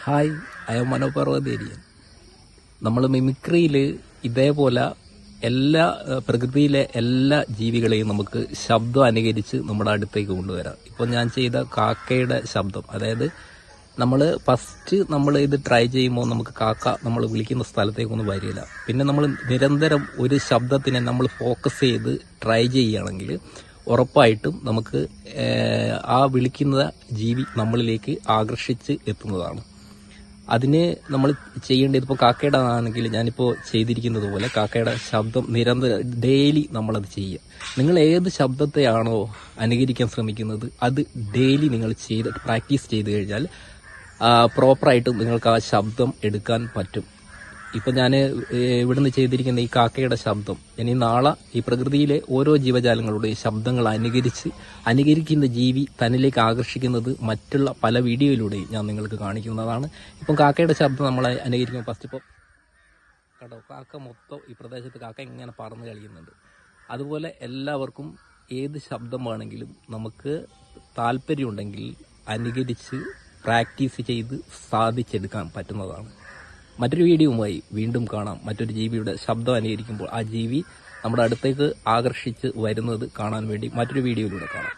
Hi, I M മനോപർവ്വതേരിയൻ. നമ്മൾ മിമിക്രിയിൽ ഇതേപോലെ എല്ലാ പ്രകൃതിയിലെ എല്ലാ ജീവികളെയും നമുക്ക് ശബ്ദം അനുകരിച്ച് നമ്മുടെ അടുത്തേക്ക് കൊണ്ടുവരാം. ഇപ്പോൾ ഞാൻ ചെയ്ത കാക്കയുടെ ശബ്ദം, അതായത് നമ്മൾ ഫസ്റ്റ് ഇത് ട്രൈ ചെയ്യുമ്പോൾ നമുക്ക് കാക്ക നമ്മൾ വിളിക്കുന്ന സ്ഥലത്തേക്കൊന്നും വരില്ല. പിന്നെ നമ്മൾ നിരന്തരം ഒരു ശബ്ദത്തിനെ നമ്മൾ ഫോക്കസ് ചെയ്ത് ട്രൈ ചെയ്യുകയാണെങ്കിൽ ഉറപ്പായിട്ടും നമുക്ക് ആ വിളിക്കുന്ന ജീവി നമ്മളിലേക്ക് ആകർഷിച്ച് എത്തുന്നതാണ്. അതിന് നമ്മൾ ചെയ്യേണ്ടത്, ഇപ്പോൾ കാക്കയുടെ ആണെങ്കിൽ ഞാനിപ്പോൾ ചെയ്തിരിക്കുന്നത് പോലെ കാക്കയുടെ ശബ്ദം നിരന്തരം ഡെയിലി നമ്മളത് ചെയ്യുക. നിങ്ങൾ ഏത് ശബ്ദത്തെയാണോ അനുകരിക്കാൻ ശ്രമിക്കുന്നത് അത് ഡെയിലി നിങ്ങൾ പ്രാക്ടീസ് ചെയ്ത് കഴിഞ്ഞാൽ പ്രോപ്പറായിട്ടും നിങ്ങൾക്ക് ആ ശബ്ദം എടുക്കാൻ പറ്റും. ഇപ്പം ഞാൻ ഇവിടുന്ന് ചെയ്തിരിക്കുന്ന ഈ കാക്കയുടെ ശബ്ദം ഇനി നാളെ ഈ പ്രകൃതിയിലെ ഓരോ ജീവജാലങ്ങളുടെയും ശബ്ദങ്ങൾ അനുകരിക്കുന്ന ജീവി തന്നിലേക്ക് ആകർഷിക്കുന്നത് മറ്റുള്ള പല വീഡിയോയിലൂടെയും ഞാൻ നിങ്ങൾക്ക് കാണിക്കുന്നതാണ്. ഇപ്പം കാക്കയുടെ ശബ്ദം നമ്മളെ അനുകരിക്കുമ്പോൾ ഫസ്റ്റ് ഇപ്പോൾ കേട്ടോ, കാക്ക മൊത്തം ഈ പ്രദേശത്ത് കാക്ക ഇങ്ങനെ പറന്ന് കളിക്കുന്നുണ്ട്. അതുപോലെ എല്ലാവർക്കും ഏത് ശബ്ദം വേണമെങ്കിലും നമുക്ക് താല്പര്യമുണ്ടെങ്കിൽ അനുകരിച്ച് പ്രാക്ടീസ് ചെയ്ത് സാധിച്ചെടുക്കാൻ പറ്റുന്നതാണ്. മറ്റൊരു വീഡിയോയുമായി വീണ്ടും കാണാം. മറ്റൊരു ജീവിയുടെ ശബ്ദം അനുകരിക്കുമ്പോൾ ആ ജീവി നമ്മുടെ അടുത്തേക്ക് ആകർഷിച്ച് വരുന്നത് കാണാൻ വേണ്ടി മറ്റൊരു വീഡിയോയിലൂടെ കാണാം.